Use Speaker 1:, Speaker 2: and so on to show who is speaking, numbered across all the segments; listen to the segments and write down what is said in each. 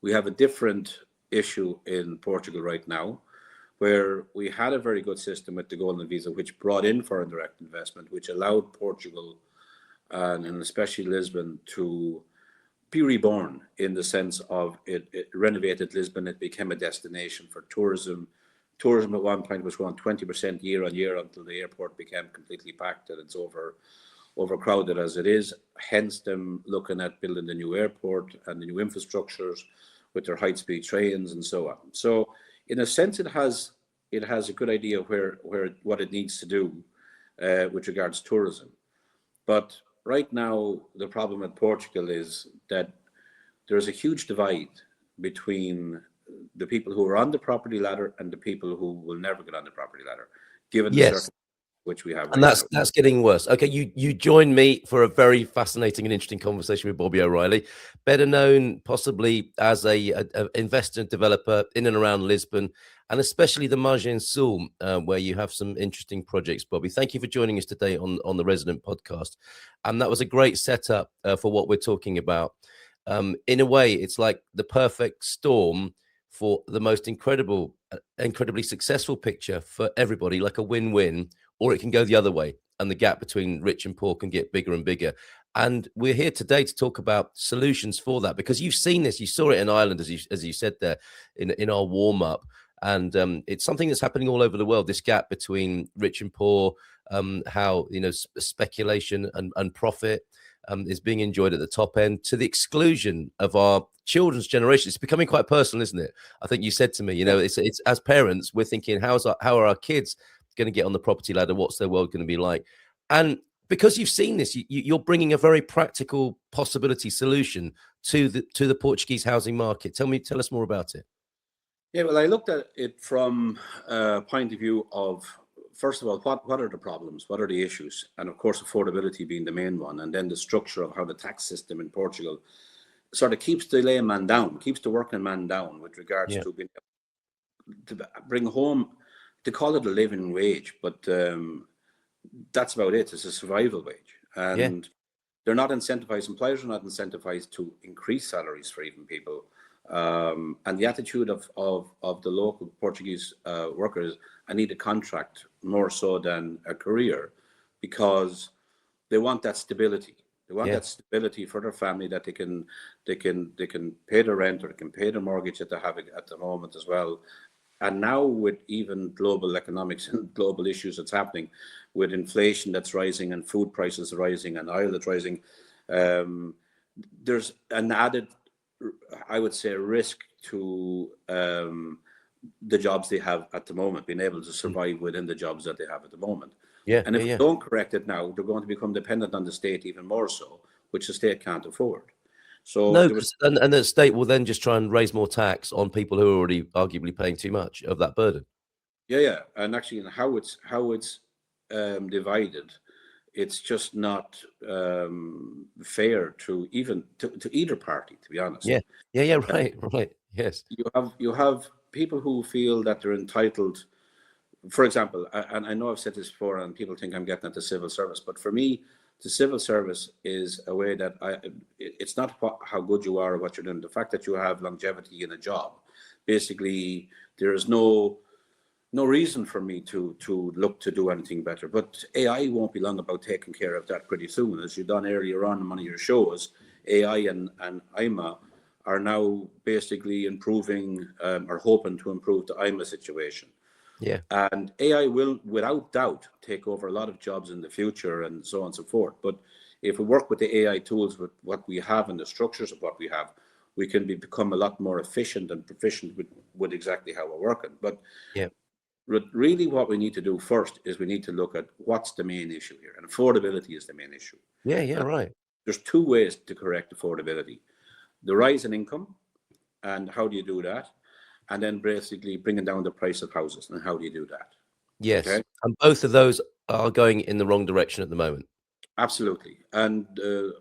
Speaker 1: We have a different issue in Portugal right now, where we had a very good system with the golden visa, which brought in foreign direct investment, which allowed Portugal and especially Lisbon to be reborn in the sense of it renovated Lisbon. It became a destination for tourism. Tourism at one point was growing 20% year on year until the airport became completely packed and it's overcrowded as it is. Hence them looking at building the new airport and the new infrastructures with their high-speed trains and so on. So in a sense, it has a good idea where what it needs to do with regards to tourism. But right now, the problem with Portugal is that there's a huge divide between the people who are on the property ladder and the people who will never get on the property ladder, given the circumstances which we have
Speaker 2: and
Speaker 1: right now.
Speaker 2: That's getting worse. Okay, you joined me for a very fascinating and interesting conversation with Bobby O'Reilly, better known possibly as a investor and developer in and around Lisbon, and especially the Margem Sul, where you have some interesting projects. Bobby, thank you for joining us today on the Resident Podcast, and that was a great setup for what we're talking about. In a way, it's like the perfect storm for the most incredibly successful picture for everybody, like a win-win. Or it can go the other way, and the gap between rich and poor can get bigger and bigger. And we're here today to talk about solutions for that, because you've seen this. You saw it in Ireland, as you said there in our warm up, and it's something that's happening all over the world. This gap between rich and poor, how speculation and profit is being enjoyed at the top end to the exclusion of our children's generation. It's becoming quite personal, isn't it? I think you said to me, it's as parents, we're thinking, how are our kids going to get on the property ladder? What's their world going to be like? And because you've seen this, you're bringing a very practical possibility solution to the Portuguese housing market. Tell us more about it.
Speaker 1: Yeah, well, I looked at it from a point of view of, first of all, what are the problems? What are the issues? And of course, affordability being the main one. And then the structure of how the tax system in Portugal sort of keeps the layman down, keeps the working man down with regards to being able to bring home, they call it a living wage, but that's about it. It's a survival wage. And they're not incentivized, employers are not incentivized to increase salaries for even people. And the attitude of the local Portuguese workers, I need a contract more so than a career, because they want that stability. They want that stability for their family, that they can pay their rent, or they can pay their mortgage that they have at the moment as well. And now with even global economics and global issues that's happening, with inflation that's rising and food prices rising and oil that's rising, there's an added, I would say, risk to the jobs they have at the moment, being able to survive within the jobs that they have at the moment. And if we don't correct it now, they're going to become dependent on the state even more so, which the state can't afford. So
Speaker 2: and the state will then just try and raise more tax on people who are already arguably paying too much of that burden.
Speaker 1: Yeah, and actually, how it's divided, it's just not fair to either party, to be honest.
Speaker 2: Right. Yes.
Speaker 1: You have people who feel that they're entitled. For example, and I know I've said this before, and people think I'm getting at the civil service, but for me, the civil service is a way that it's not how good you are or what you're doing. The fact that you have longevity in a job, basically, there is no reason for me to look to do anything better. But AI won't be long about taking care of that pretty soon. As you've done earlier on in one of your shows, AI and IMA are now basically improving or hoping to improve the IMA situation.
Speaker 2: Yeah.
Speaker 1: And AI will, without doubt, take over a lot of jobs in the future and so on and so forth. But if we work with the AI tools, with what we have and the structures of what we have, we can become a lot more efficient and proficient with exactly how we're working. But really what we need to do first is we need to look at what's the main issue here. And affordability is the main issue.
Speaker 2: Right.
Speaker 1: There's two ways to correct affordability. The rise in income, and how do you do that? And then basically bringing down the price of houses, and how do you do that?
Speaker 2: Yes. Okay? And both of those are going in the wrong direction at the moment.
Speaker 1: Absolutely. And a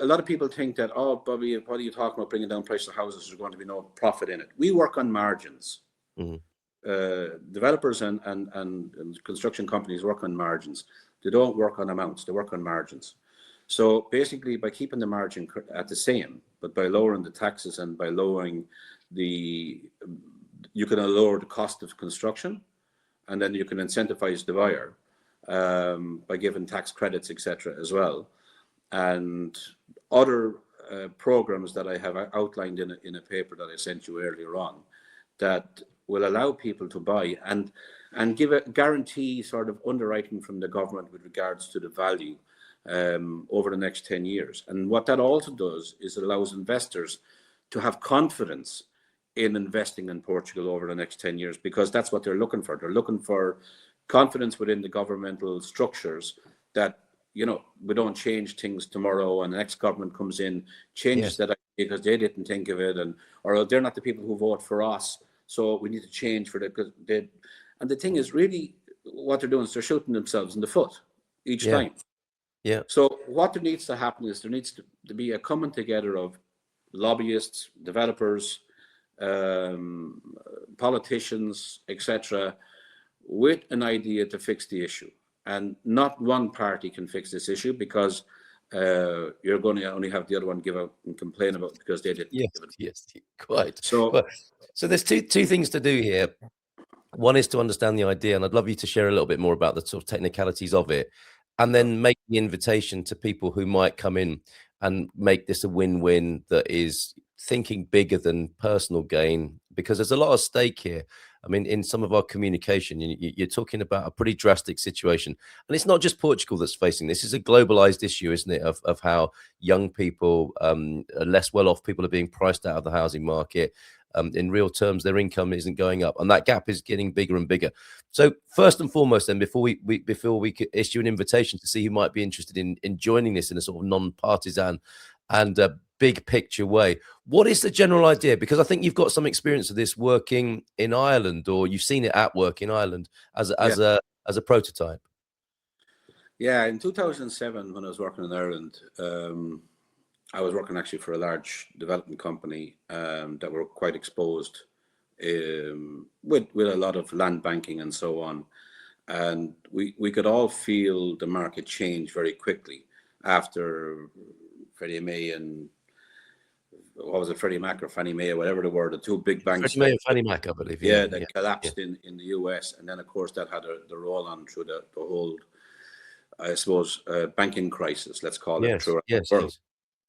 Speaker 1: lot of people think that, oh, Bobby, what are you talking about, bringing down price of houses? There's going to be no profit in it. We work on margins. Developers and construction companies work on margins. They don't work on amounts. They work on margins. So basically, by keeping the margin at the same, but by lowering the taxes and by lowering you can lower the cost of construction, and then you can incentivize the buyer by giving tax credits, etc. as well. And other programs that I have outlined in a paper that I sent you earlier on that will allow people to buy and give a guarantee sort of underwriting from the government with regards to the value over the next 10 years. And what that also does is it allows investors to have confidence in investing in Portugal over the next 10 years, because that's what they're looking for. They're looking for confidence within the governmental structures that, you know, we don't change things tomorrow and the next government comes in, changes that because they didn't think of it, or they're not the people who vote for us, so we need to change for that. And the thing is, really, what they're doing is they're shooting themselves in the foot each time.
Speaker 2: Yeah.
Speaker 1: So what there needs to happen is there needs to be a coming together of lobbyists, developers, politicians, etc., with an idea to fix the issue. And not one party can fix this issue, because you're going to only have the other one give out and complain about it because they didn't give it.
Speaker 2: Yes, quite.
Speaker 1: So
Speaker 2: there's two things to do here. One is to understand the idea, and I'd love you to share a little bit more about the sort of technicalities of it, and then make the invitation to people who might come in and make this a win-win that is thinking bigger than personal gain, because there's a lot of stake here. I mean, in some of our communication, you're talking about a pretty drastic situation. And it's not just Portugal that's facing this. It's a globalized issue, isn't it, of how young people, less well-off people are being priced out of the housing market. In real terms, their income isn't going up, and that gap is getting bigger and bigger. So first and foremost, then, before we could issue an invitation to see who might be interested in joining this in a sort of non-partisan and big picture way, what is the general idea? Because I think you've got some experience of this working in Ireland, or you've seen it at work in Ireland as a prototype.
Speaker 1: Yeah, in 2007, when I was working in Ireland, I was working actually for a large development company that were quite exposed with a lot of land banking and so on. And we could all feel the market change very quickly after Freddie Mae and what was it, Freddie Mac or Fannie Mae or whatever they were, the two big banks.
Speaker 2: Freddie Mae and Fannie Mac, I believe.
Speaker 1: That collapsed in the US. And then, of course, that had the roll on through the whole, I suppose, banking crisis, let's call it, throughout the world,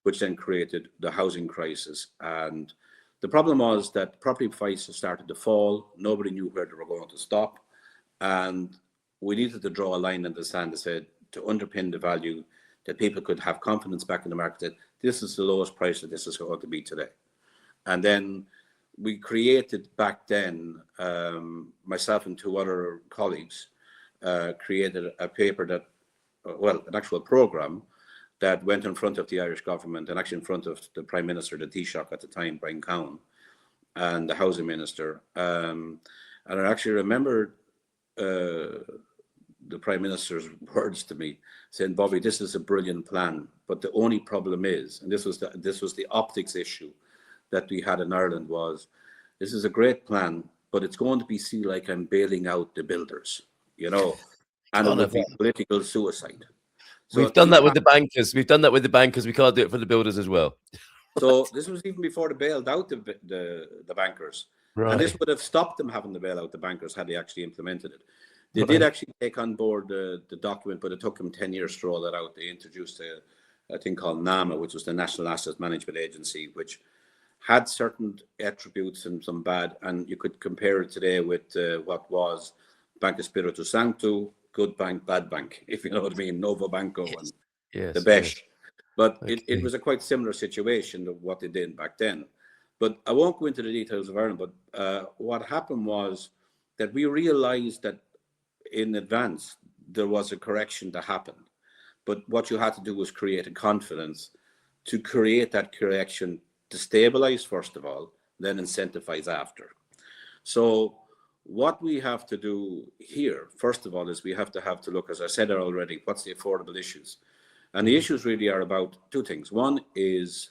Speaker 1: which then created the housing crisis. And the problem was that property prices started to fall. Nobody knew where they were going to stop. And we needed to draw a line in the sand to say, to underpin the value, that people could have confidence back in the market that this is the lowest price that this is going to be today. And then we created back then, myself and two other colleagues created a paper that, an actual program that went in front of the Irish government and actually in front of the Prime Minister, the Taoiseach at the time, Brian Cowan, and the Housing Minister. And I actually remember the Prime Minister's words to me saying, "Bobby, this is a brilliant plan, but the only problem is," and this was the optics issue that we had in Ireland, was this is a great plan, but it's going to be seen like I'm bailing out the builders, you know, and it would be political suicide.
Speaker 2: So we've done that with the bankers. We've done that with the bankers. We can't do it for the builders as well.
Speaker 1: So this was even before they bailed out the bankers. Right. And this would have stopped them having to bail out the bankers had they actually implemented it. They did actually take on board the document, but it took them 10 years to roll that out. They introduced a thing called NAMA, which was the National Asset Management Agency, which had certain attributes and some bad. And you could compare it today with what was Banco Espírito Santo, good bank, bad bank, if you know what I mean, Novo Banco and the BESH. But it was a quite similar situation to what they did back then. But I won't go into the details of Ireland, but what happened was that we realized that in advance there was a correction to happen. But what you had to do was create a confidence to create that correction, to stabilize first of all, then incentivize after. So what we have to do here, first of all, is we have to look, as I said already, what's the affordable issues? And the issues really are about two things. One is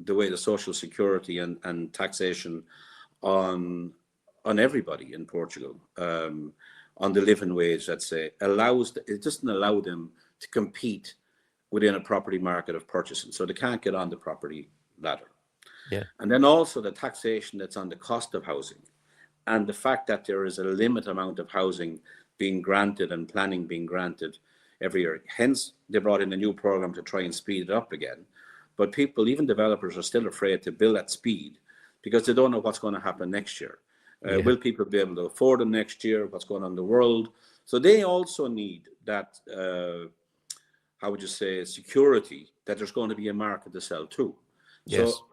Speaker 1: the way the social security and taxation on everybody in Portugal, on the living wage, let's say, it doesn't allow them to compete within a property market of purchasing. So they can't get on the property ladder.
Speaker 2: Yeah.
Speaker 1: And then also the taxation that's on the cost of housing, and the fact that there is a limit amount of housing being granted and planning being granted every year. Hence, they brought in a new program to try and speed it up again. But people, even developers, are still afraid to build at speed because they don't know what's going to happen next year.
Speaker 2: Yeah.
Speaker 1: Will people be able to afford them next year? What's going on in the world? So they also need that, how would you say, security that there's going to be a market to sell to.
Speaker 2: Yes.
Speaker 1: So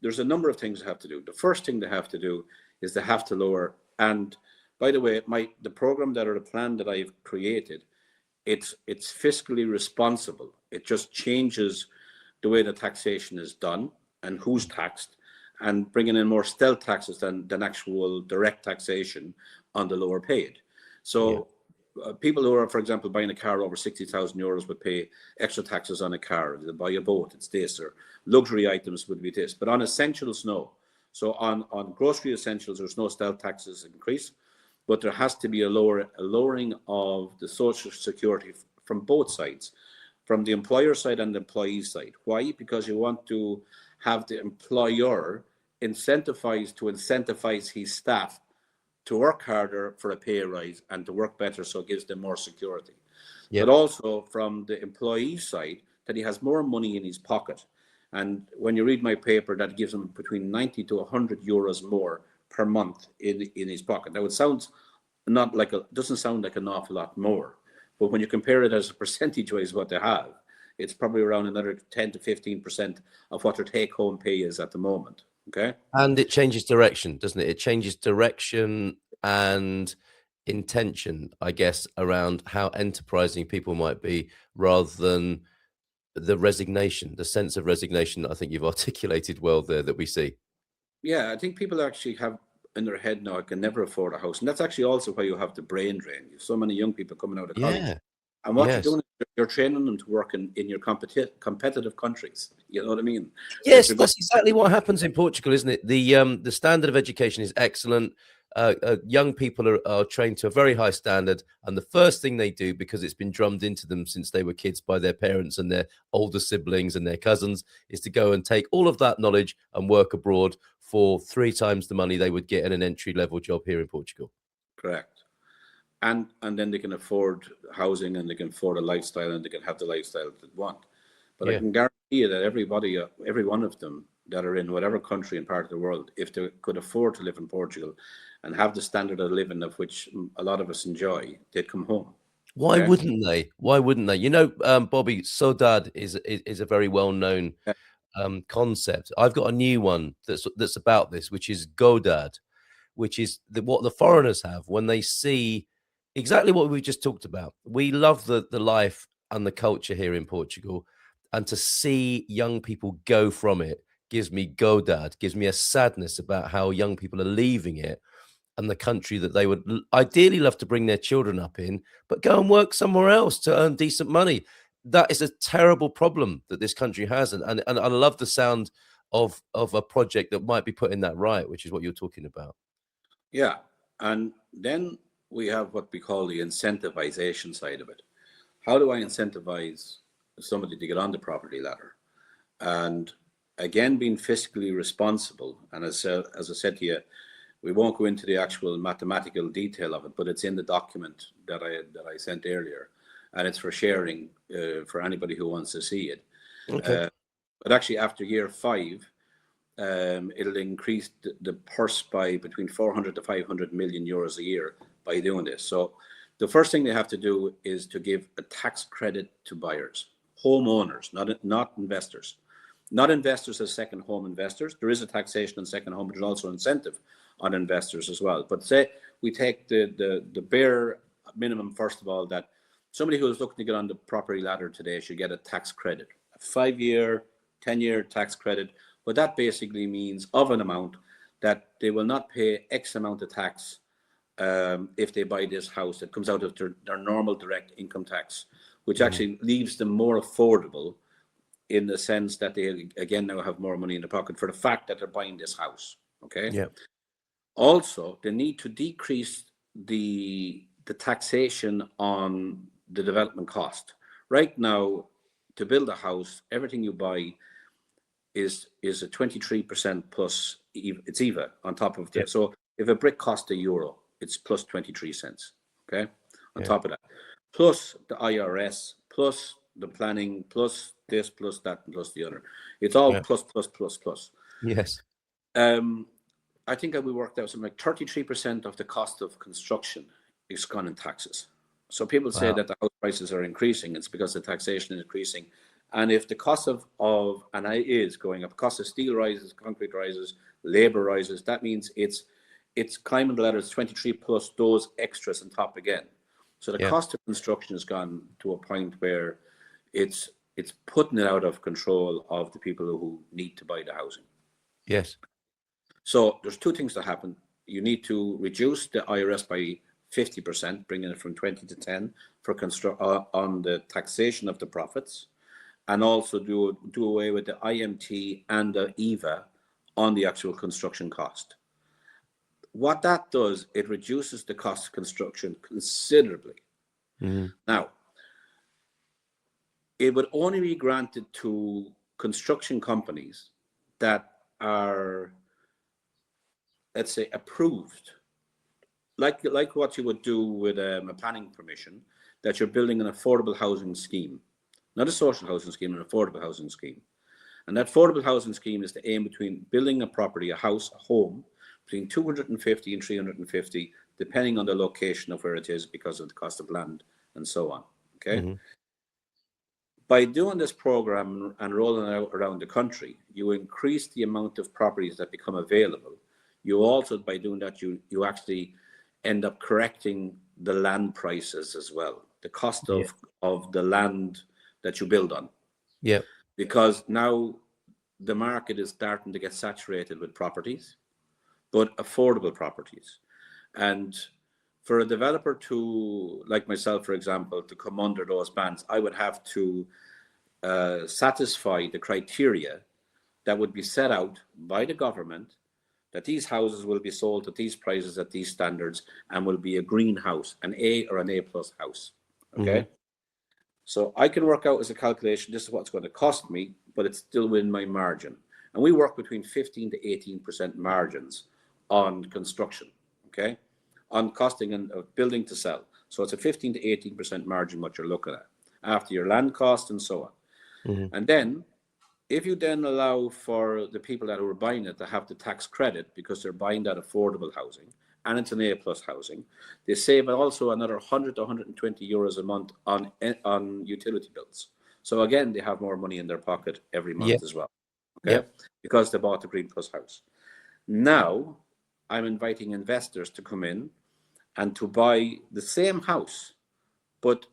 Speaker 1: there's a number of things they have to do. The first thing they have to do is they have to lower. And by the way, the program that, or the plan that I've created, it's fiscally responsible. It just changes the way the taxation is done and who's taxed, and bringing in more stealth taxes than actual direct taxation on the lower paid. So people who are, for example, buying a car over 60,000 euros would pay extra taxes on a car. If they buy a boat, it's this, or luxury items would be this. But on essentials, no. So on grocery essentials, there's no stealth taxes increase, but there has to be a lowering of the social security from both sides, from the employer side and the employee side. Why? Because you want to have the employer incentivize his staff to work harder for a pay rise and to work better, so it gives them more security. But also from the employee side, that he has more money in his pocket. And when you read my paper, that gives him between 90 to 100 euros more per month in his pocket. Now, it sounds doesn't sound like an awful lot more, but when you compare it as a percentage-wise what they have, it's probably around another 10 to 15% of what their take-home pay is at the moment. Okay.
Speaker 2: And it changes direction, doesn't it? It changes direction and intention, I guess, around how enterprising people might be, rather than the resignation, the sense of resignation that I think you've articulated well there that we see.
Speaker 1: Yeah, I think people actually have in their head now, I can never afford a house. And that's actually also why you have the brain drain. You have so many young people coming out of college.
Speaker 2: Yeah.
Speaker 1: And what you're
Speaker 2: Yes.
Speaker 1: doing is you're training them to work in your competitive countries. You know what I mean?
Speaker 2: Yes, that's exactly what happens in Portugal, isn't it? The standard of education is excellent. Young people are trained to a very high standard, and the first thing they do, because it's been drummed into them since they were kids by their parents and their older siblings and their cousins, is to go and take all of that knowledge and work abroad for 3 times the money they would get in an entry-level job here in Portugal.
Speaker 1: Correct. And then they can afford housing, and they can afford a lifestyle, and they can have the lifestyle that they want. But I can guarantee you that everybody, every one of them that are in whatever country and part of the world, if they could afford to live in Portugal and have the standard of living of which a lot of us enjoy, they'd come home.
Speaker 2: Why wouldn't they? Why wouldn't they? You know, Bobby, Saudade is a very well-known concept. I've got a new one that's about this, which is Godad, which is what the foreigners have when they see exactly what we just talked about. We love the life and the culture here in Portugal, and to see young people go from it gives me Godad, gives me a sadness about how young people are leaving it and the country that they would ideally love to bring their children up in, but go and work somewhere else to earn decent money. That is a terrible problem that this country has, and I love the sound of a project that might be putting that right, which is what you're talking about.
Speaker 1: Yeah, and then we have what we call the incentivization side of it. How do I incentivize somebody to get on the property ladder? And again, being fiscally responsible. And as I said to you, we won't go into the actual mathematical detail of it, but it's in the document that I sent earlier, and it's for sharing for anybody who wants to see it.
Speaker 2: Okay.
Speaker 1: But actually, after year 5, it'll increase the purse by between 400 to 500 million euros a year by doing this. So the first thing they have to do is to give a tax credit to buyers, homeowners, not investors. Not investors as second home investors. There is a taxation on second home, but there's also an incentive on investors as well. But say we take the bare minimum, first of all, that somebody who is looking to get on the property ladder today should get a tax credit, a 5-year, 10-year tax credit. But that basically means of an amount that they will not pay X amount of tax if they buy this house that comes out of their normal direct income tax, which actually leaves them more affordable in the sense that they, again, now have more money in the pocket for the fact that they're buying this house. Okay.
Speaker 2: Yeah.
Speaker 1: Also, they need to decrease the taxation on the development cost. Right now, to build a house, everything you buy is a 23% plus, it's EVA on top of that. So if a brick costs €1, it's plus 23 cents, okay, on top of that. Plus the IRS, plus the planning, plus this, plus that, and plus the other. It's all plus, plus, plus, plus.
Speaker 2: Yes.
Speaker 1: I think that we worked out something like 33% of the cost of construction is gone in taxes. So people say that the house prices are increasing. It's because the taxation is increasing. And if the cost of and it is going up, cost of steel rises, concrete rises, labor rises, that means it's climbing the ladders 23 plus those extras on top again. So the cost of construction has gone to a point where it's putting it out of control of the people who need to buy the housing.
Speaker 2: Yes.
Speaker 1: So there's two things that happen. You need to reduce the IRS by 50%, bringing it from 20 to 10 for on the taxation of the profits, and also do away with the IMT and the EVA on the actual construction cost. What that does, it reduces the cost of construction considerably. Mm-hmm. Now, it would only be granted to construction companies that are, let's say, approved, like what you would do with a planning permission, that you're building an affordable housing scheme, not a social housing scheme, an affordable housing scheme. And that affordable housing scheme is the aim between building a property, a house, a home, between 250 and 350, depending on the location of where it is because of the cost of land and so on. Okay. Mm-hmm. By doing this program and rolling it out around the country, you increase the amount of properties that become available. You also, by doing that, you actually end up correcting the land prices as well, the cost of the land that you build on.
Speaker 2: Yeah.
Speaker 1: Because now the market is starting to get saturated with properties, but affordable properties. And for a developer to, like myself, for example, to come under those bans, I would have to satisfy the criteria that would be set out by the government, that these houses will be sold at these prices, at these standards, and will be a green house, an A or an A plus house. Okay. Mm-hmm. So I can work out as a calculation, this is what's going to cost me, but it's still within my margin. And we work between 15 to 18% margins on construction, okay, on costing and building to sell. So it's a 15 to 18% margin what you're looking at after your land cost and so on. Mm-hmm. And then if you then allow for the people that are buying it to have the tax credit because they're buying that affordable housing and it's an A plus housing, they save also another 100 to 120 euros a month on utility bills. So again, they have more money in their pocket every month as well, okay, because they bought the green plus house. Now I'm inviting investors to come in and to buy the same house, but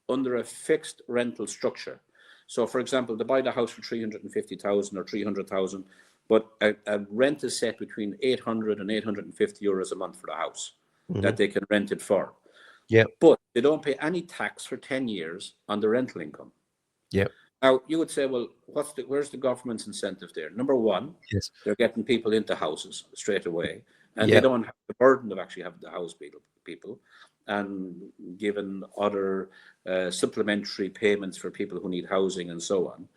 Speaker 1: under a fixed rental structure. So, for example, to buy the house for 350,000 or 300,000, but a rent is set between 800 and 850 euros a month for the house that they can rent it for.
Speaker 2: Yeah.
Speaker 1: But they don't pay any tax for 10 years on the rental income.
Speaker 2: Yeah.
Speaker 1: Now, you would say, well, where's the government's incentive there? Number one, they're getting people into houses straight away, and they don't have the burden of actually having to house people and given other supplementary payments for people who need housing and so on.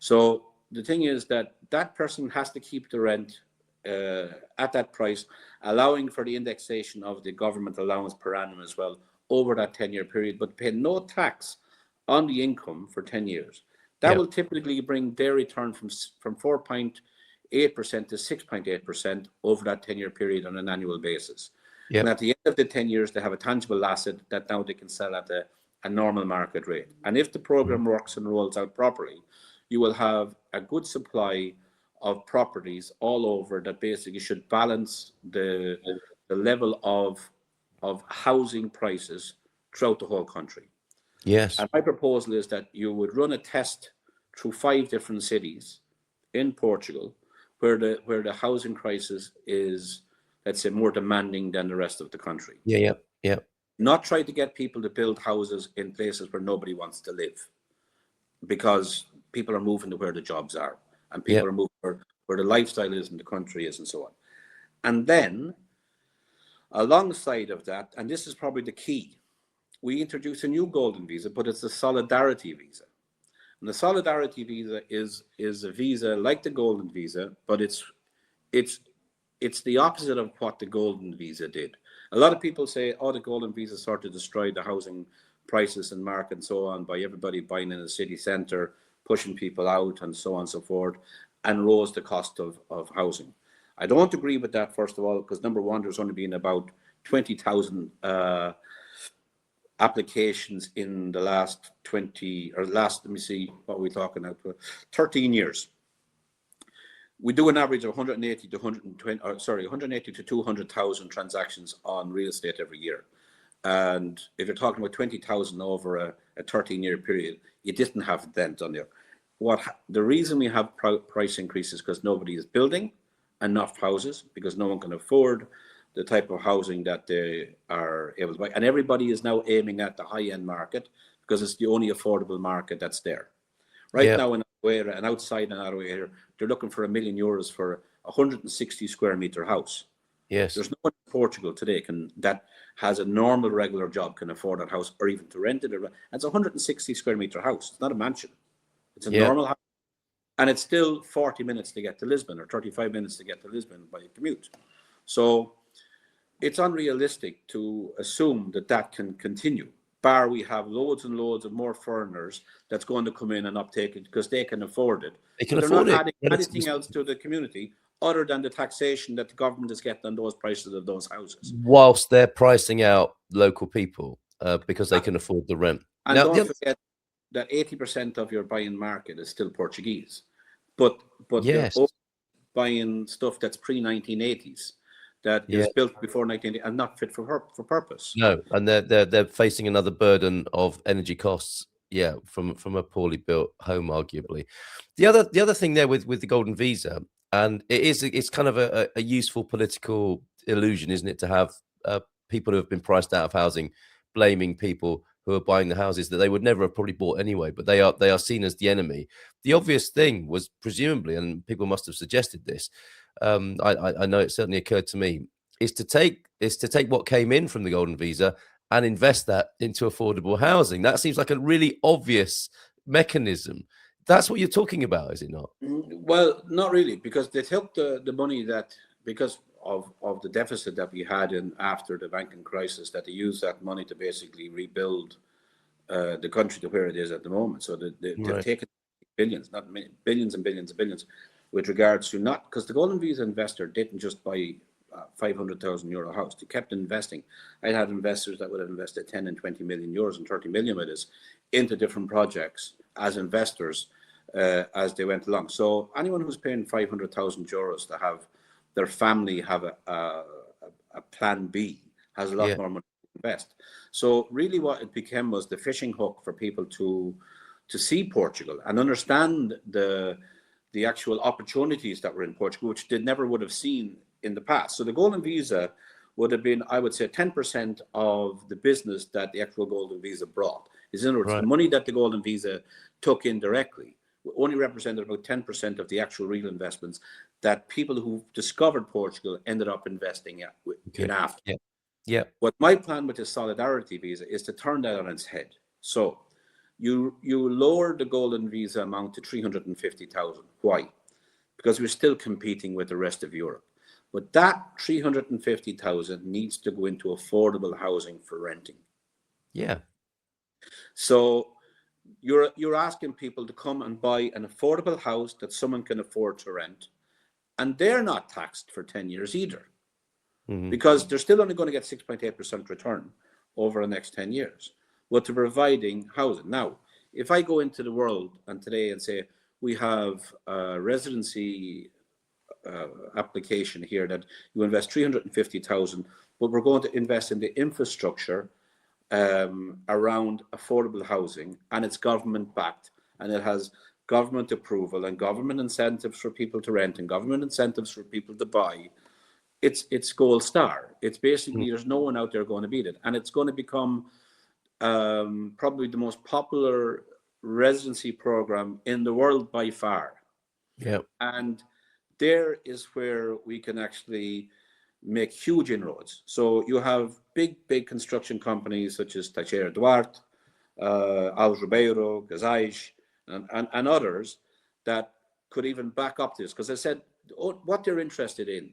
Speaker 1: So the thing is that person has to keep the rent at that price, allowing for the indexation of the government allowance per annum as well over that 10-year period, but pay no tax on the income for 10 years. That will typically bring their return from 4.8% to 6.8% over that 10-year period on an annual basis. Yep. And at the end of the 10 years, they have a tangible asset that now they can sell at a normal market rate. And if the program works and rolls out properly, you will have a good supply of properties all over that basically should balance the level of housing prices throughout the whole country.
Speaker 2: Yes.
Speaker 1: And my proposal is that you would run a test through 5 different cities in Portugal where the housing crisis is, let's say, more demanding than the rest of the country.
Speaker 2: Yeah.
Speaker 1: Not try to get people to build houses in places where nobody wants to live, because people are moving to where the jobs are, and people are moving where the lifestyle is and the country is and so on. And then, alongside of that, and this is probably the key, we introduce a new golden visa, but it's a solidarity visa. And the solidarity visa is a visa like the golden visa, but it's the opposite of what the golden visa did. A lot of people say, oh, the golden visa sort of destroyed the housing prices and market and so on by everybody buying in the city centre, pushing people out and so on and so forth, and rose the cost of housing. I don't agree with that, first of all, because number one, there's only been about 20,000 applications in the last 20, or last, let me see, what are we talking about, 13 years. We do an average of 180 to 120, or sorry, 180 to 200,000 transactions on real estate every year. And if you're talking about 20,000 over a 13-year period, you didn't have it then done there. The reason we have price increases because nobody is building enough houses, because no one can afford the type of housing that they are able to buy. And everybody is now aiming at the high-end market because it's the only affordable market that's there. Right now in Aguera and outside in Aguera, they're looking for €1 million for a 160 square meter house.
Speaker 2: Yes.
Speaker 1: There's no one in Portugal today that has a normal regular job can afford that house, or even to rent it. It's a 160 square meter house. It's not a mansion. It's a normal house. And it's still 40 minutes to get to Lisbon, or 35 minutes to get to Lisbon by commute. So it's unrealistic to assume that can continue, bar we have loads and loads of more foreigners that's going to come in and uptake it because they can afford it. They're not adding anything else to the community other than the taxation that the government is getting on those prices of those houses.
Speaker 2: Whilst they're pricing out local people because they can afford the rent.
Speaker 1: And now, don't forget that 80% of your buying market is still Portuguese. But
Speaker 2: yes,
Speaker 1: they're buying stuff that's pre-1980s. That is built before 1980 and not fit for purpose.
Speaker 2: No, and they're facing another burden of energy costs. Yeah, from a poorly built home, arguably. The other thing there with the golden visa, and it's kind of a useful political illusion, isn't it, to have people who have been priced out of housing blaming people who are buying the houses that they would never have probably bought anyway, but they are seen as the enemy. The obvious thing was presumably, and people must have suggested this, I know it certainly occurred to me, is to take what came in from the golden visa and invest that into affordable housing. That seems like a really obvious mechanism. That's what you're talking about, is it not?
Speaker 1: Well, not really, because they took the money that, because of the deficit that we had after the banking crisis, that they used that money to basically rebuild the country to where it is at the moment. So they've taken billions, not billions and billions and billions, with regards to, not because the golden visa investor didn't just buy €500,000 house. They kept investing. I had investors that would have invested 10 and 20 million euros and 30 million with us into different projects as investors as they went along. So anyone who's paying €500,000 to have their family have a plan B has a lot more money to invest. So really what it became was the fishing hook for people to see Portugal and understand the actual opportunities that were in Portugal, which they never would have seen in the past. So the golden visa would have been, I would say, 10% of the business that the actual golden visa brought. In other words, the money that the golden visa took in directly only represented about 10% of the actual real investments that people who discovered Portugal ended up investing in after. What my plan with the solidarity visa is to turn that on its head. So you lower the golden visa amount to 350,000. Why? Because we're still competing with the rest of Europe. But that 350,000 needs to go into affordable housing for renting.
Speaker 2: Yeah.
Speaker 1: So you're asking people to come and buy an affordable house that someone can afford to rent, and they're not taxed for 10 years either, because they're still only going to get 6.8% return over the next 10 years. But they're providing housing. Now, if I go into the world and today and say we have a residency application here that you invest 350,000, but we're going to invest in the infrastructure around affordable housing, and it's government backed, and it has government approval and government incentives for people to rent and government incentives for people to buy. It's gold star. It's basically there's no one out there going to beat it, and it's going to become probably the most popular residency program in the world by far. And there is where we can actually make huge inroads. So you have big construction companies such as Teixeira Duarte, Alves Ribeiro, Gazais, and others that could even back up this. Because I said, what they're interested in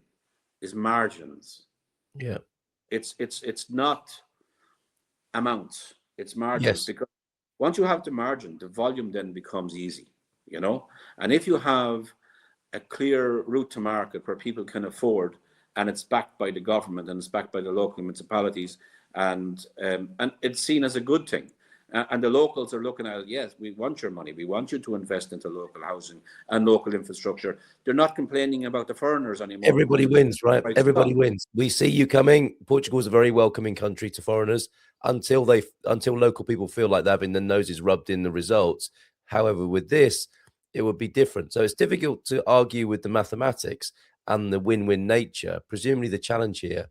Speaker 1: is margins.
Speaker 2: Yeah.
Speaker 1: It's not amounts, it's margins.
Speaker 2: Yes.
Speaker 1: Because once you have the margin, the volume then becomes easy, you know. And if you have a clear route to market where people can afford, and it's backed by the government and it's backed by the local municipalities, and it's seen as a good thing. And the locals are looking at it, yes, we want your money. We want you to invest into local housing and local infrastructure. They're not complaining about the foreigners anymore.
Speaker 2: Everybody wins, right? Everybody wins. We see you coming. Portugal is a very welcoming country to foreigners until local people feel like they're having their noses rubbed in the results. However, with this, it would be different. So it's difficult to argue with the mathematics and the win-win nature. Presumably the challenge here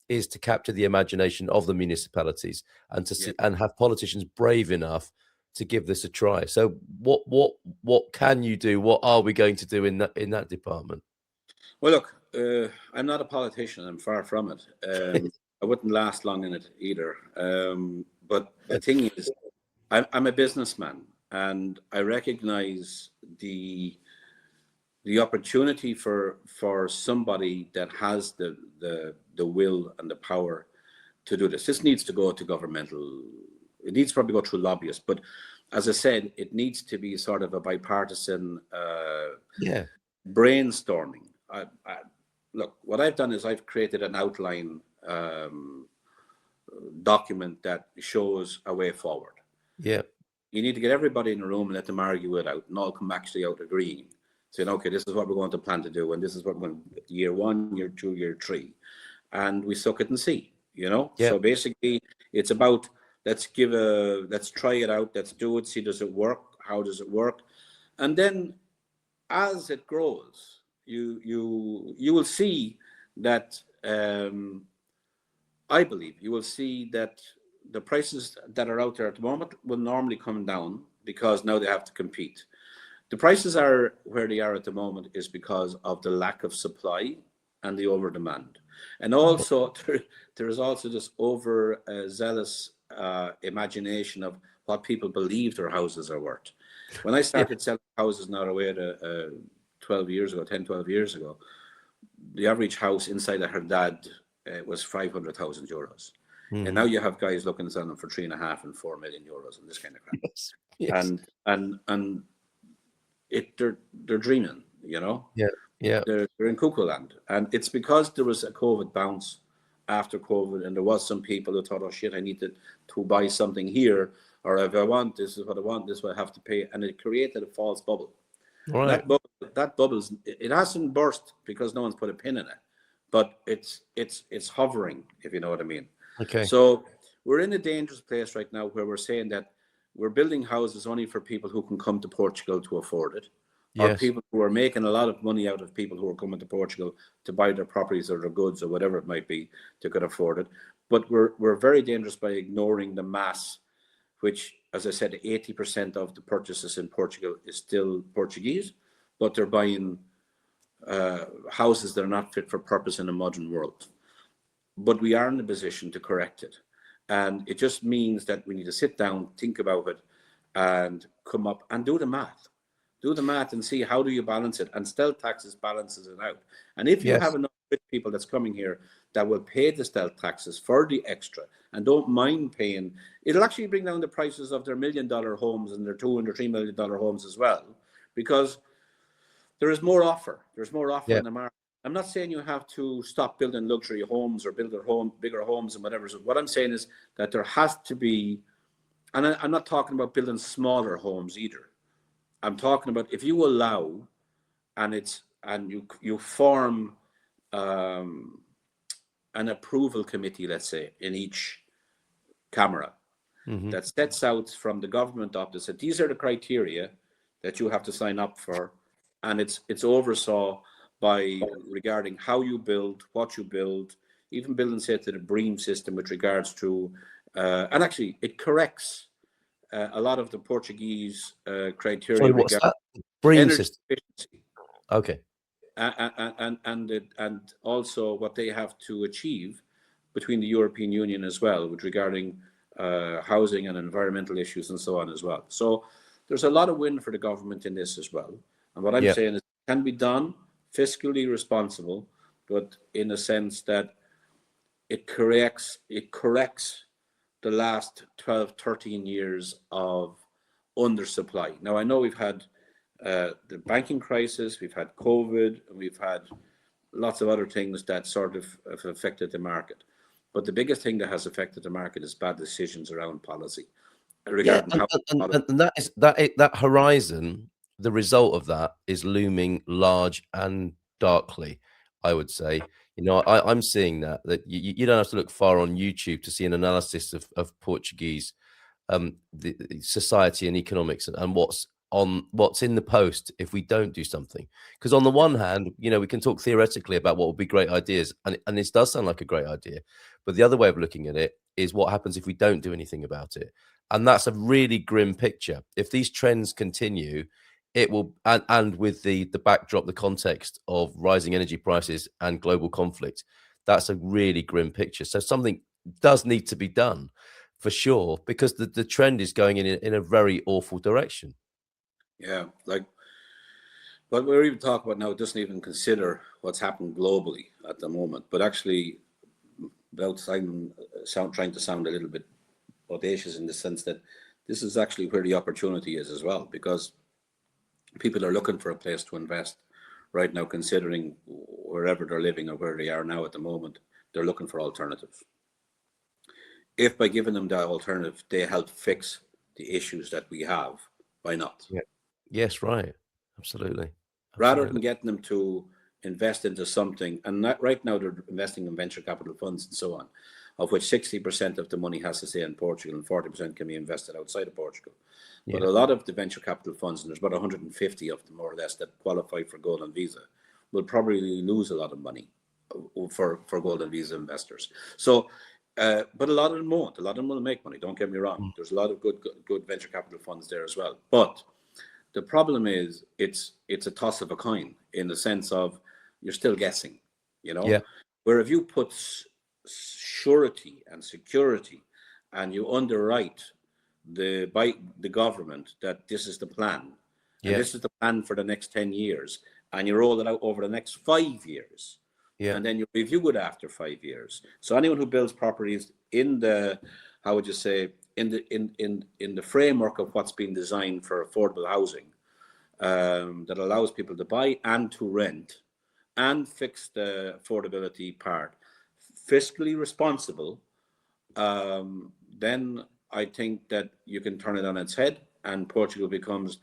Speaker 2: is to capture the imagination of the municipalities and to see, and have politicians brave enough to give this a try. So what can you do? What are we going to do in that department?
Speaker 1: Well, look, I'm not a politician. I'm far from it. I wouldn't last long in it either. But the thing is, I'm a businessman, and I recognize the opportunity for somebody that has the will and the power to do this. This needs to go to governmental. It needs to probably go through lobbyists. But as I said, it needs to be sort of a bipartisan brainstorming. Look, what I've done is I've created an outline document that shows a way forward.
Speaker 2: Yeah.
Speaker 1: You need to get everybody in the room and let them argue it out, and all come actually out agreeing, saying, okay, this is what we're going to plan to do, and this is what we're going to do year 1, year 2, year 3. And we suck it and see, you know?
Speaker 2: Yeah.
Speaker 1: So basically, it's about, let's try it out, let's do it, see, does it work? How does it work? And then as it grows, you will see that, I believe, you will see that the prices that are out there at the moment will normally come down because now they have to compete. The prices are where they are at the moment is because of the lack of supply and the over demand. And also there is also this over zealous imagination of what people believe their houses are worth. When I started selling houses now away to 12 years ago, the average house inside of her dad was 500,000 euros. And now you have guys looking to sell them for 3.5 and 4 million euros and this kind of crap.
Speaker 2: Yes.
Speaker 1: And they're dreaming, you know. They're in cuckoo land, and it's because there was a COVID bounce after COVID, and there was some people who thought, oh shit, I need to buy something here, or if I want this is what I want, this is what I have to pay, and it created a false bubble.
Speaker 2: Right.
Speaker 1: That bubble's, it hasn't burst because no one's put a pin in it, but it's hovering, if you know what I mean.
Speaker 2: Okay.
Speaker 1: So we're in a dangerous place right now where we're saying that we're building houses only for people who can come to Portugal to afford it, or people who are making a lot of money out of people who are coming to Portugal to buy their properties or their goods or whatever it might be to could afford it. But we're very dangerous by ignoring the mass, which, as I said, 80% of the purchases in Portugal is still Portuguese, but they're buying houses that are not fit for purpose in a modern world. But we are in a position to correct it. And it just means that we need to sit down, think about it, and come up and do the math. Do the math and see how do you balance it. And stealth taxes balances it out. And if you have enough rich people that's coming here that will pay the stealth taxes for the extra and don't mind paying, it'll actually bring down the prices of their $1 million homes and their $2 and $3 million homes as well, because there is more offer. There's more offer in the market. I'm not saying you have to stop building luxury homes or build bigger homes and whatever. So what I'm saying is that there has to be, and I'm not talking about building smaller homes either. I'm talking about if you allow, and you form an approval committee, let's say, in each camera that sets out from the government office that these are the criteria that you have to sign up for, and it's oversaw by regarding how you build, what you build, even building, say, to the BREEAM system with regards to, and actually it corrects a lot of the Portuguese criteria.
Speaker 2: Sorry, what's that? BREEAM system.
Speaker 1: Efficiency.
Speaker 2: Okay.
Speaker 1: And also what they have to achieve between the European Union as well with regarding housing and environmental issues and so on as well. So there's a lot of win for the government in this as well. And what I'm
Speaker 2: Yeah.
Speaker 1: saying is, it can be done fiscally responsible, but in a sense that it corrects the last 12, 13 years of undersupply. Now, I know we've had the banking crisis, we've had COVID, and we've had lots of other things that sort of have affected the market. But the biggest thing that has affected the market is bad decisions around policy. Regarding
Speaker 2: and that horizon, the result of that is looming large and darkly, I would say. You know, I'm seeing that you don't have to look far on YouTube to see an analysis of Portuguese the society and economics and what's in the post if we don't do something. Because on the one hand, you know, we can talk theoretically about what would be great ideas, and this does sound like a great idea, but the other way of looking at it is what happens if we don't do anything about it. And that's a really grim picture. If these trends continue, it will, and with the backdrop, the context of rising energy prices and global conflict, that's a really grim picture. So something does need to be done for sure, because the trend is going in a very awful direction.
Speaker 1: Yeah, like what we're even talking about now doesn't even consider what's happened globally at the moment, but actually, without trying to sound a little bit audacious in the sense that this is actually where the opportunity is as well, because people are looking for a place to invest right now, considering wherever they're living or where they are now at the moment, they're looking for alternatives. If by giving them the alternative, they help fix the issues that we have, why not?
Speaker 2: Yeah. Yes, right. Absolutely.
Speaker 1: Rather than getting them to invest into something, and right now they're investing in venture capital funds and so on, of which 60% of the money has to stay in Portugal and 40% can be invested outside of Portugal. But a lot of the venture capital funds, and there's about 150 of them more or less that qualify for golden visa, will probably lose a lot of money for golden visa investors. So, but a lot of them won't. A lot of them will make money. Don't get me wrong. There's a lot of good venture capital funds there as well. But the problem is it's a toss of a coin in the sense of you're still guessing, you know.
Speaker 2: Yeah.
Speaker 1: Where if you put surety and security and you underwrite by the government that this is the plan, and this is the plan for the next 10 years, and you roll it out over the next 5 years, and then you review it after 5 years. So anyone who builds properties in the, how would you say, in the framework of what's been designed for affordable housing, that allows people to buy and to rent and fix the affordability part, fiscally responsible, then I think that you can turn it on its head and Portugal becomes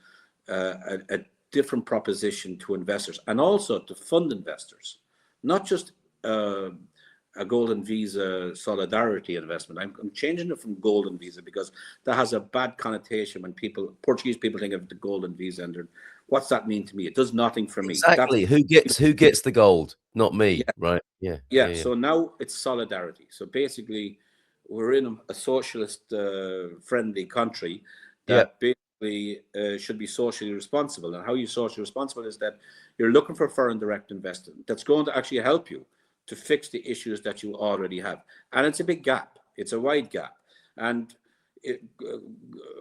Speaker 1: a different proposition to investors and also to fund investors, not just a golden visa solidarity investment. I'm changing it from golden visa because that has a bad connotation when Portuguese people think of the golden visa and what's that mean to me? It does nothing for me.
Speaker 2: Exactly. Who gets the gold? Not me, right? Yeah.
Speaker 1: So now it's solidarity. So basically, we're in a socialist friendly country that basically should be socially responsible. And how you socially responsible is that you're looking for foreign direct investment that's going to actually help you to fix the issues that you already have. And it's a big gap. It's a wide gap. And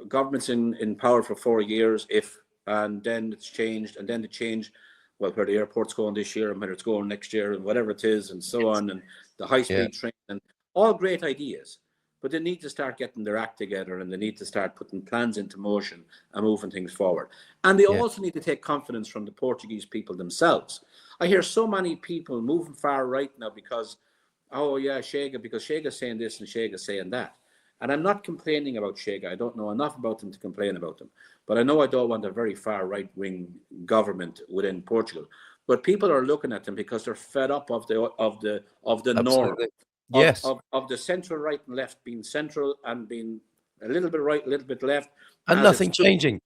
Speaker 1: government's in power for 4 years, and then it's changed, and then the change, well, where the airport's going this year and where it's going next year and whatever it is and so on, and the high-speed train, and all great ideas. But they need to start getting their act together and they need to start putting plans into motion and moving things forward. And they also need to take confidence from the Portuguese people themselves. I hear so many people moving far right now because, oh yeah, Chega, because Chega's saying this and Chega's saying that. And I'm not complaining about Chega. I don't know enough about them to complain about them. But I know I don't want a very far right-wing government within Portugal. But people are looking at them because they're fed up of the norm. Of the central right and left being central and being a little bit right, a little bit left,
Speaker 2: and nothing changing.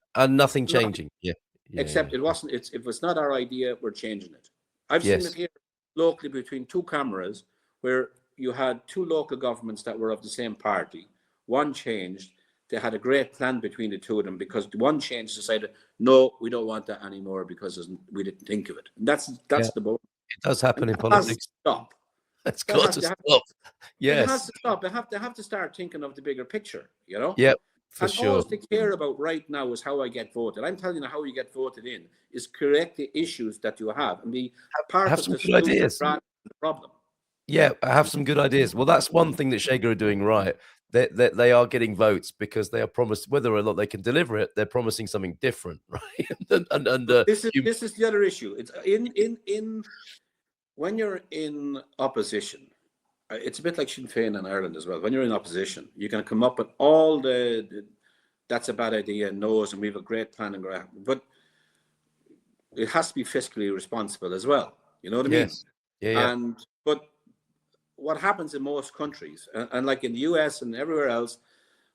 Speaker 1: Except it wasn't. If it's not our idea, we're changing it. I've seen it here locally between two cameras where you had two local governments that were of the same party. One changed. They had a great plan between the two of them because one changed, decided, no, we don't want that anymore because we didn't think of it. And that's the board.
Speaker 2: It does happen in politics.
Speaker 1: Stop.
Speaker 2: It's got to stop. Yes.
Speaker 1: It has to stop. They have to start thinking of the bigger picture, you know?
Speaker 2: Yeah. For
Speaker 1: And
Speaker 2: sure.
Speaker 1: all they care about right now is how I get voted. I'm telling you how you get voted in is correct the issues that you have and be part
Speaker 2: Have
Speaker 1: of
Speaker 2: some
Speaker 1: the
Speaker 2: good
Speaker 1: solution
Speaker 2: ideas.
Speaker 1: rather than the problem.
Speaker 2: Yeah, I have some good ideas. Well, that's one thing that Shager are doing right. They are getting votes because they are promised, whether or not they can deliver it, they're promising something different, right? and
Speaker 1: But this is the other issue. It's in when you're in opposition. It's a bit like Sinn Féin in Ireland as well. When you're in opposition, you can come up with all that's a bad idea, no's, and we have a great plan and graph. But it has to be fiscally responsible as well. You know what I mean?
Speaker 2: yes, yeah.
Speaker 1: But what happens in most countries, and like in the US and everywhere else,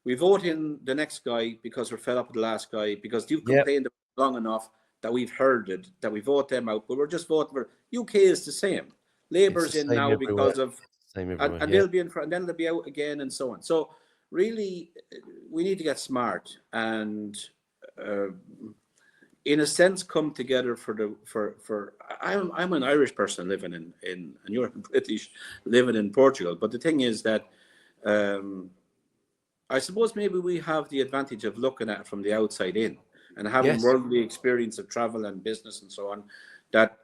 Speaker 1: we vote in the next guy because we're fed up with the last guy, because you've
Speaker 2: Yep.
Speaker 1: complained long enough that we've heard it, that we vote them out, but we're just voting for. UK is the same. Labour's in now because of,
Speaker 2: Same
Speaker 1: and
Speaker 2: everywhere.
Speaker 1: they'll be in front, and then they'll be out again, and so on. So really, we need to get smart and, in a sense, come together for. I'm an Irish person living in and you're British living in Portugal, but the thing is that. I suppose maybe we have the advantage of looking at it from the outside in and having
Speaker 2: Yes.
Speaker 1: worldly experience of travel and business and so on. That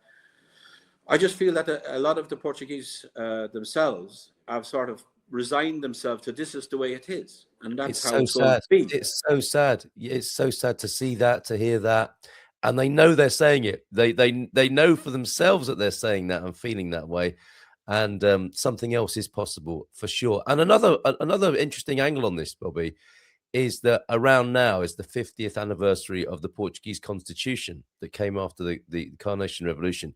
Speaker 1: I just feel that a lot of the Portuguese themselves have sort of resigned themselves to this is the way it is, and that's how it's going to be.
Speaker 2: It's so sad. It's so sad to see that, to hear that, and they know they're saying it. They know for themselves that they're saying that and feeling that way, and something else is possible for sure. And another interesting angle on this, Bobby, is that around now is the 50th anniversary of the Portuguese Constitution that came after the Carnation Revolution.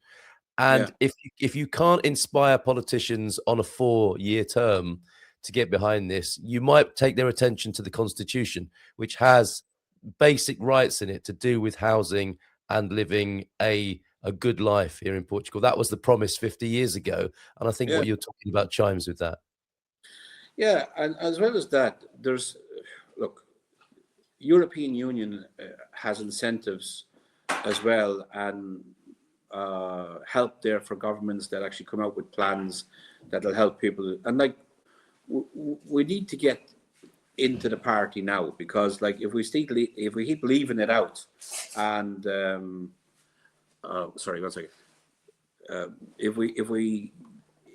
Speaker 2: And if you can't inspire politicians on a 4-year term to get behind this, you might take their attention to the Constitution, which has basic rights in it to do with housing and living a good life here in Portugal. That was the promise 50 years ago, and I think what you're talking about chimes with that.
Speaker 1: Yeah, and as well as that, look, European Union has incentives as well, and help there for governments that actually come out with plans that'll help people. And like, we need to get into the party now, because like if we keep leaving it out, and sorry, one second. If we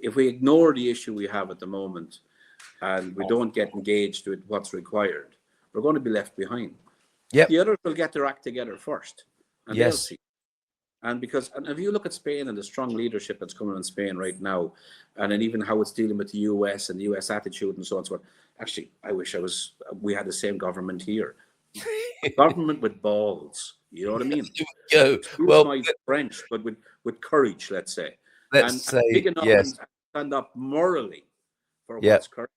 Speaker 1: ignore the issue we have at the moment, and we don't get engaged with what's required, we're going to be left behind.
Speaker 2: Yeah,
Speaker 1: the others will get their act together first, and they'll see. And if you look at Spain and the strong leadership that's coming in Spain right now, and then even how it's dealing with the US and the US attitude and so on and so on. Actually, I wish we had the same government here. Government with balls. You know what I mean? Well, my French, but with courage, let's say. And big enough and stand up morally for what's correct,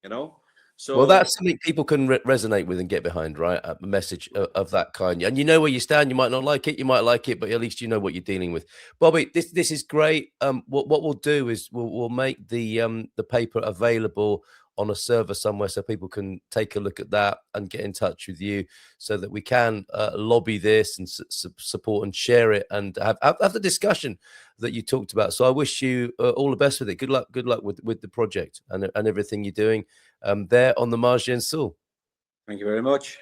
Speaker 1: you know? So,
Speaker 2: well, that's something people can resonate with and get behind, right? A message of that kind. And you know where you stand. You might not like it. You might like it, but at least you know what you're dealing with. Bobby, this is great. What we'll do is we'll make the paper available on a server somewhere so people can take a look at that and get in touch with you so that we can lobby this and support and share it and have the discussion that you talked about. So I wish you all the best with it. Good luck with the project and everything you're doing there on the Margem Sul.
Speaker 1: Thank you very much.